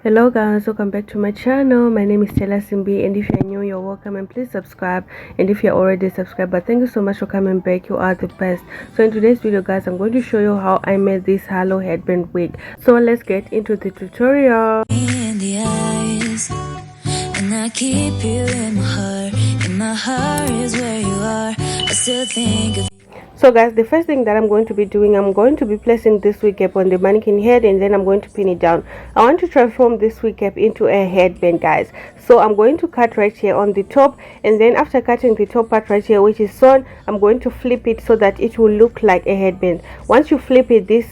Hello guys, welcome back to my channel. My name is Stella Simbi, and if you're new, you're welcome, and please subscribe. And if you're already subscribed, but thank you so much for coming back. You are the best. So in today's video guys, I'm going to show you how I made this halo headband wig. So let's get into the tutorial. In the eyes, and I keep you in my heart is where you are. I still think of. So guys, the first thing that I'm going to be doing, I'm going to be placing this wig cap on the mannequin head, and then I'm going to pin it down. I want to transform this wig cap into a headband guys. So I'm going to cut right here on the top, and then after cutting the top part right here, which is sewn, I'm going to flip it so that it will look like a headband. Once you flip it, this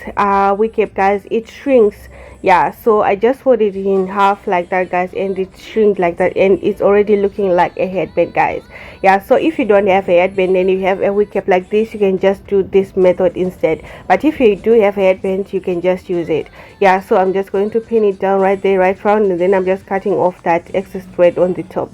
wig cap guys, it shrinks. Yeah, so I just fold it in half like that guys, and it shrinks like that, and it's already looking like a headband guys. Yeah, so if you don't have a headband and you have a wig cap like this, you can just do this method instead. But if you do have a headband, you can just use it. Yeah, so I'm just going to pin it down right there, right round, and then I'm just cutting off that excess thread on the top.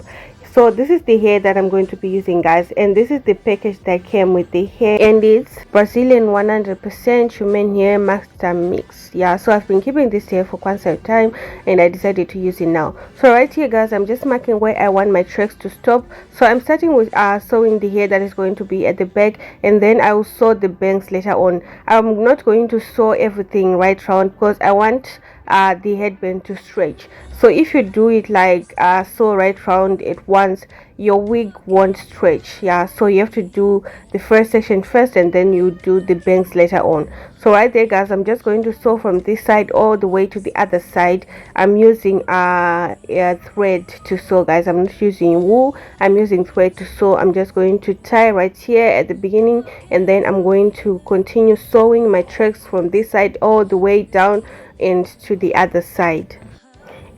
So this is the hair that I'm going to be using guys, and this is the package that came with the hair, and it's Brazilian 100% human hair master mix. Yeah, so I've been keeping this hair for quite some time, and I decided to use it now. So right here guys, I'm just marking where I want my tracks to stop. So I'm starting with sewing the hair that is going to be at the back, and then I will sew the bangs later on. I'm not going to sew everything right round because I want the headband to stretch. So if you do it like sew right round at once, your wig won't stretch. Yeah, so you have to do the first section first, and then you do the bangs later on. So right there guys, I'm just going to sew from this side all the way to the other side. I'm using a thread to sew guys. I'm not using wool, I'm using thread to sew. I'm just going to tie right here at the beginning, and then I'm going to continue sewing my tracks from this side all the way down and to the other side.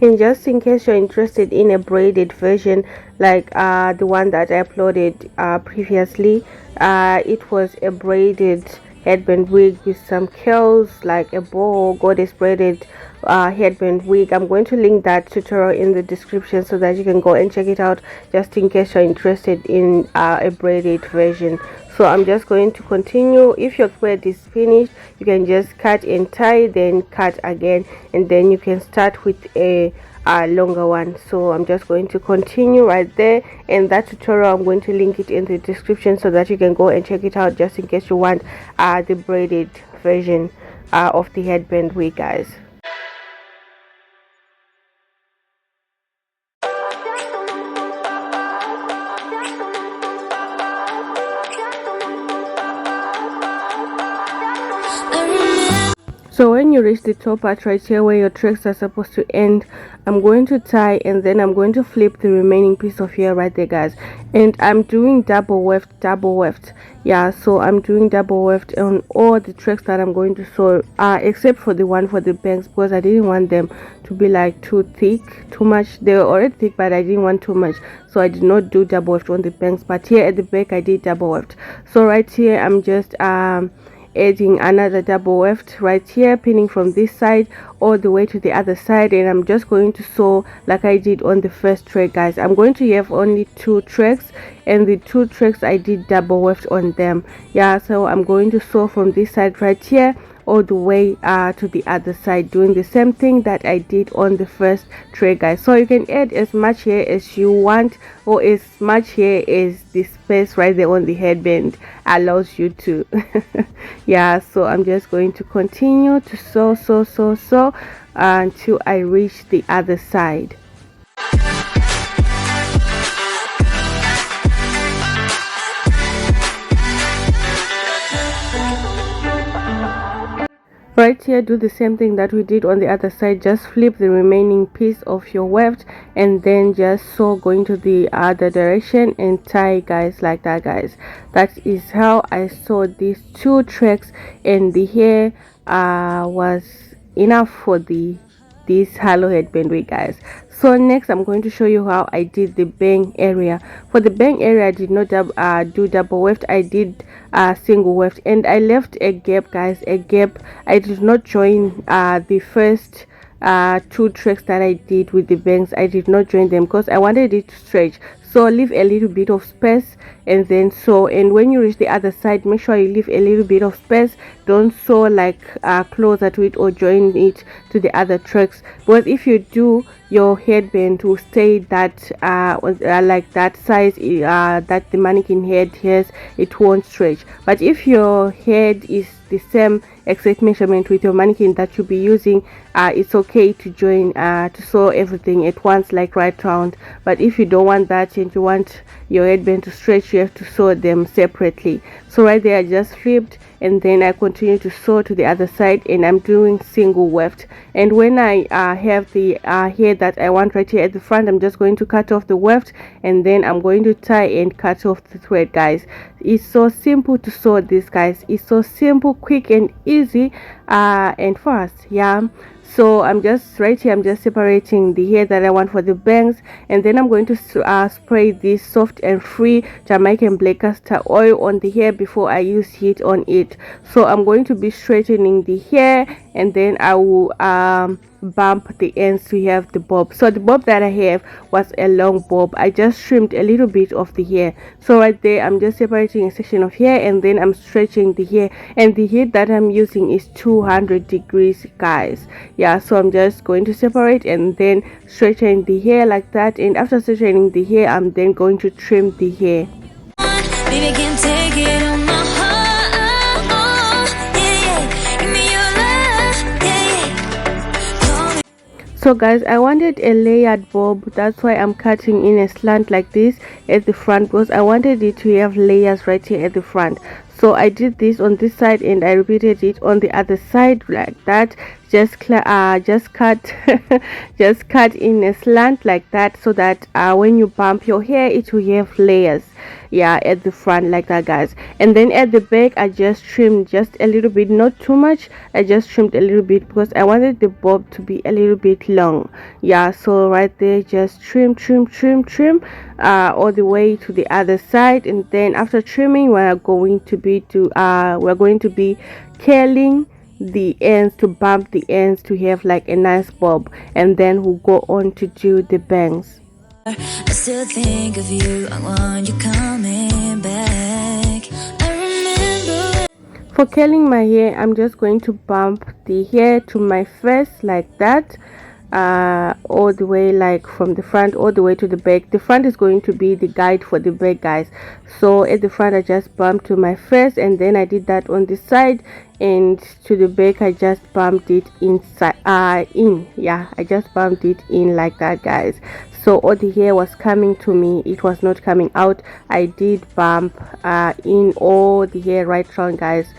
And just in case you're interested in a braided version like the one that I uploaded previously, it was a braided headband wig with some curls, like a boho goddess braided headband wig. I'm going to link that tutorial in the description so that you can go and check it out, just in case you're interested in a braided version. So I'm just going to continue. If your thread is finished, you can just cut and tie, then cut again, and then you can start with a longer one. So I'm just going to continue right there, and that tutorial I'm going to link it in the description so that you can go and check it out, just in case you want the braided version of the headband wig guys. So when you reach the top part right here where your tracks are supposed to end, I'm going to tie, and then I'm going to flip the remaining piece of hair right there guys. And I'm doing double weft. Yeah, so I'm doing double weft on all the tracks that I'm going to sew, except for the one for the bangs, because I didn't want them to be like too thick, too much. They were already thick, but I didn't want too much, so I did not do double weft on the bangs. But here at the back I did double weft. So right here I'm just adding another double weft right here, pinning from this side all the way to the other side, and I'm just going to sew like I did on the first track guys. I'm going to have only 2 tracks, and the 2 tracks I did double weft on them. Yeah, so I'm going to sew from this side right here all the way to the other side, doing the same thing that I did on the first tray guys. So you can add as much hair as you want, or as much hair as the space right there on the headband allows you to. Yeah, so I'm just going to continue to sew until I reach the other side. Right here, do the same thing that we did on the other side. Just flip the remaining piece of your weft, and then just sew going to the other direction and tie guys, like that guys. That is how I sewed these 2 tracks, and the hair was enough for this halo headband wig guys. So next I'm going to show you how I did the bang area. For the bang area, I did not do double weft, I did single weft, and I left a gap guys, a gap. I did not join the first 2 tracks that I did with the bangs. I did not join them because I wanted it to stretch. so leave a little bit of space and then sew. And when you reach the other side, make sure you leave a little bit of space. Don't sew like closer to it or join it to the other tracks, because if you do, your headband will stay that like that size that the mannequin head has. It won't stretch. But if your head is the same exact measurement with your mannequin that you'll be using, it's okay to join to sew everything at once, like right round. But if you don't want that and you want your headband to stretch, you have to sew them separately. So right there I just flipped, and then I continue to sew to the other side, and I'm doing single weft. And when I have the hair that I want right here at the front, I'm just going to cut off the weft, and then I'm going to tie and cut off the thread, guys. It's so simple to sew this, guys. It's so simple, quick and easy and fast. Yeah, so I'm just right here, I'm just separating the hair that I want for the bangs, and then I'm going to spray this soft and free Jamaican black castor oil on the hair before I use heat on it. So I'm going to be straightening the hair, and then I will bump the ends to have the bob. So the bob that I have was a long bob. I just trimmed a little bit of the hair. So right there I'm just separating a section of hair, and then I'm stretching the hair, and the heat that I'm using is 200 degrees, guys. Yeah, so I'm just going to separate and then straighten the hair like that. And after straightening the hair, I'm then going to trim the hair. Baby, can't take it on my heart. Yeah, yeah. Give me your love. Yeah, yeah. So guys, I wanted a layered bob. That's why I'm cutting in a slant like this at the front, because I wanted it to have layers right here at the front. So I did this on this side, and I repeated it on the other side like that. Just cut just cut in a slant like that, so that when you bump your hair, it will have layers, yeah, at the front like that, guys. And then at the back I just trimmed just a little bit, not too much. I just trimmed a little bit because I wanted the bob to be a little bit long. Yeah, so right there just trim all the way to the other side. And then after trimming, we're going to be curling the ends, to bump the ends to have like a nice bob, and then we'll go on to do the bangs. I still think of you. I want you coming back. I remember. For curling my hair, I'm just going to bump the hair to my face like that, all the way, like from the front all the way to the back. The front is going to be the guide for the back, guys. So at the front I just bumped to my face, and then I did that on the side, and to the back I just bumped it inside yeah, I just bumped it in like that, guys. So all the hair was coming to me, it was not coming out. I did bump in all the hair right round, guys.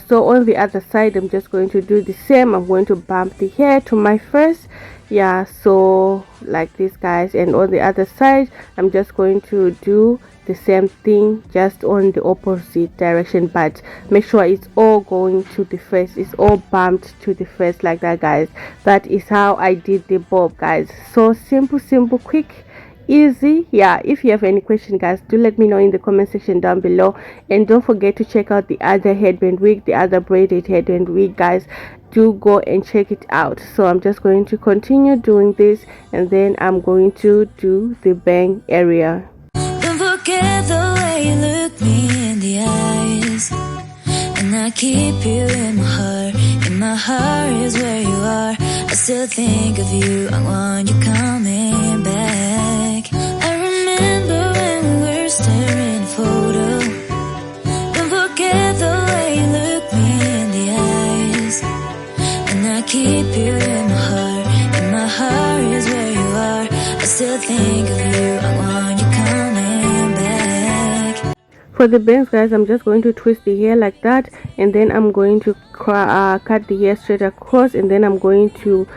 So on the other side I'm just going to do the same. I'm going to bump the hair to my face, yeah, so like this, guys. And on the other side I'm just going to do the same thing, just on the opposite direction, but make sure it's all going to the face, it's all bumped to the face like that, guys. That is how I did the bob, guys. So simple, quick, easy. Yeah, if you have any question, guys, do let me know in the comment section down below. And don't forget to check out the other headband wig, the other braided headband wig, guys. Do go and check it out. So I'm just going to continue doing this, and then I'm going to do the bang area. Forget the way you look me in the eyes, and I keep you in my heart. In my heart is where you are. I still think of you. I want you coming back. I remember when we were staring at a photo. Don't forget the way you look me in the eyes, and I keep you in my heart. In my heart is where you are. I still think of you. I want you coming back. For the bangs, guys, I'm just going to twist the hair like that, and then I'm going to cut the hair straight across, and then I'm going to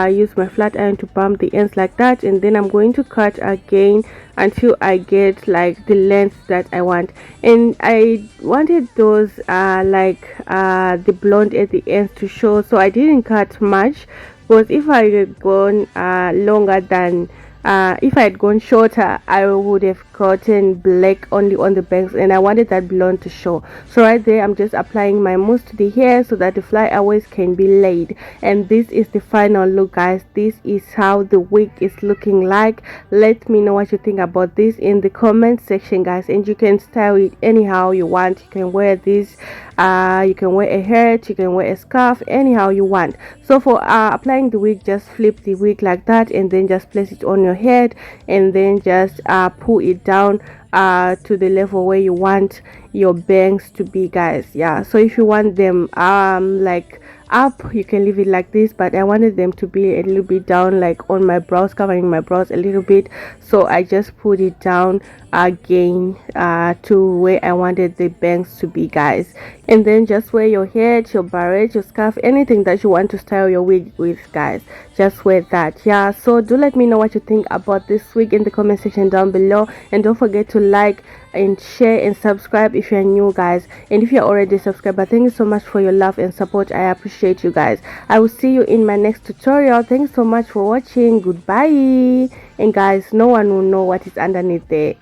use my flat iron to bump the ends like that, and then I'm going to cut again until I get like the length that I want. And I wanted those the blonde at the ends to show, so I didn't cut much, because if I had gone longer than If I had gone shorter, I would have gotten black only on the bangs, and I wanted that blonde to show. So right there, I'm just applying my mousse to the hair so that the flyaways can be laid. And this is the final look, guys. This is how the wig is looking like. Let me know what you think about this in the comment section, guys. And you can style it anyhow you want. You can wear this, you can wear a hat, you can wear a scarf, anyhow you want. So for applying the wig, just flip the wig like that, and then just place it on your head, and then just pull it down to the level where you want your bangs to be, guys. Yeah, so if you want them like up, you can leave it like this, but I wanted them to be a little bit down, like on my brows, covering my brows a little bit. So I just put it down again to where I wanted the bangs to be, guys. And then just wear your hat, your barrette, your scarf, anything that you want to style your wig with, guys. Just wear that. Yeah, so do let me know what you think about this wig in the comment section down below, and don't forget to like and share and subscribe if you're new, guys. And if you're already subscribed, thank you so much for your love and support. I appreciate you, guys. I will see you in my next tutorial. Thanks so much for watching. Goodbye. And guys, no one will know what is underneath there.